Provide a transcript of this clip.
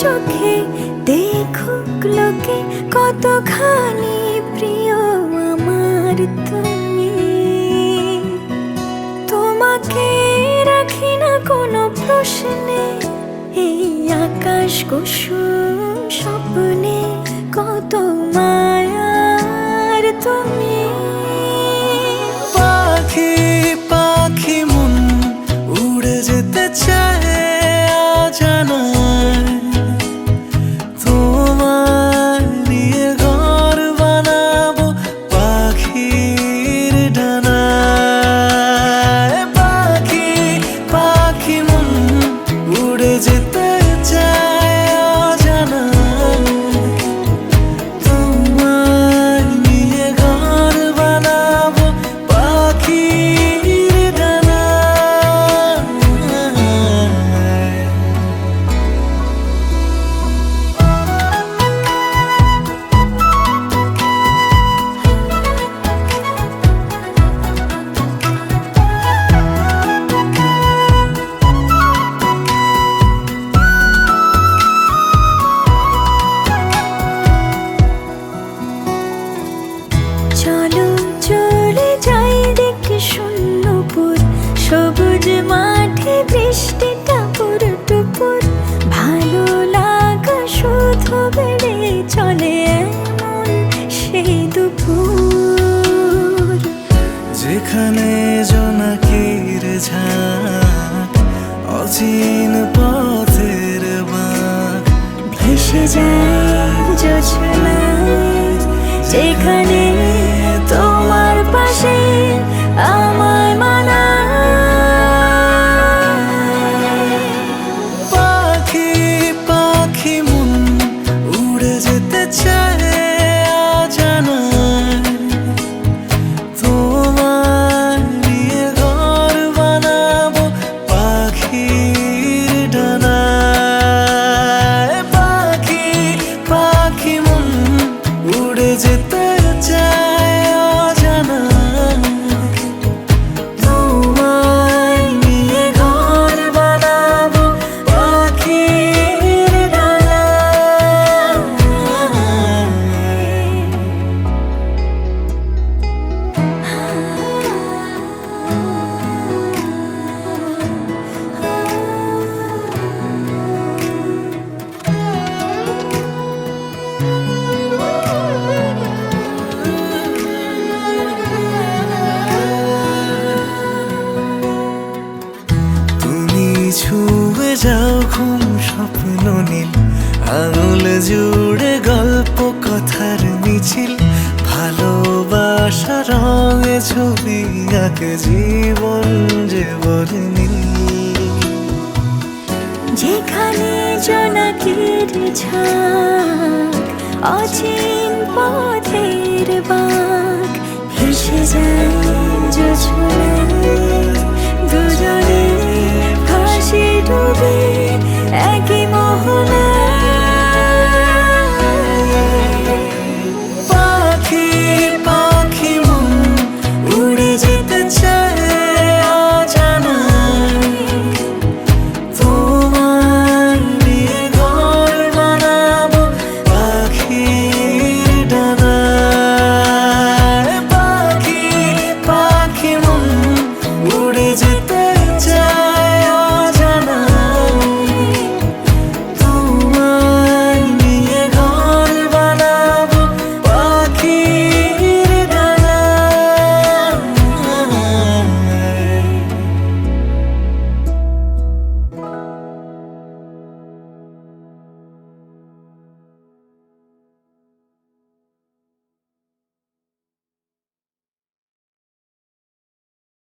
চোখে দেখুক লোকে কতখানি প্রিয় আমার তুমি। তোমাকে রাখি না কোনো প্রশ্নে, এই আকাশ কুসুম স্বপ্নে কত মায়ার তুমি। পাখি পাখি মন উড়ে যেতে চায় অজানায়, তোমার নিয়ে ঘর বানাবো পাখির ডানায়। পাখি পাখি মন উড়ে যেতে চায় অজানায়, তোমার নিয়ে ঘর বানাবো পাখির ডানায়। চলো চলে যাই দেখে শূন্যপুর, সবুজ মাঠে বৃষ্টি টাপুর টুপুর। ভালো লাগা শুধু বেড়ে চলে এমন সেই দুপুর, যেখানে জোনাকির ঝাঁক অচিন পথের বাঁক ভেসে যায় জোছনায়। যেখানে তোমার পাশে আমায় মানায়। পাখি পাখি মন উড়ে যেতে চায় অজানায়, তোমার নিয়ে ঘর বানাবো পাখির ডানায়। পাখি পাখি মন উড়ে যেতে চায় অজানায়, তোমার নিয়ে ঘর বানাবো পাখির ডানায়। তুমি ছুঁয়ে যাও ঘুম স্বপ্ন নীল, আঙুল জুড়ে গল্প কথার মিছিল। ভালোবাসা রঙে ছবি আঁকে জীবন যে বলে নীল। যেখানে জোনাকির ঝাঁক অচিন পথের বাঁক, ভেসে যায় জোছনা।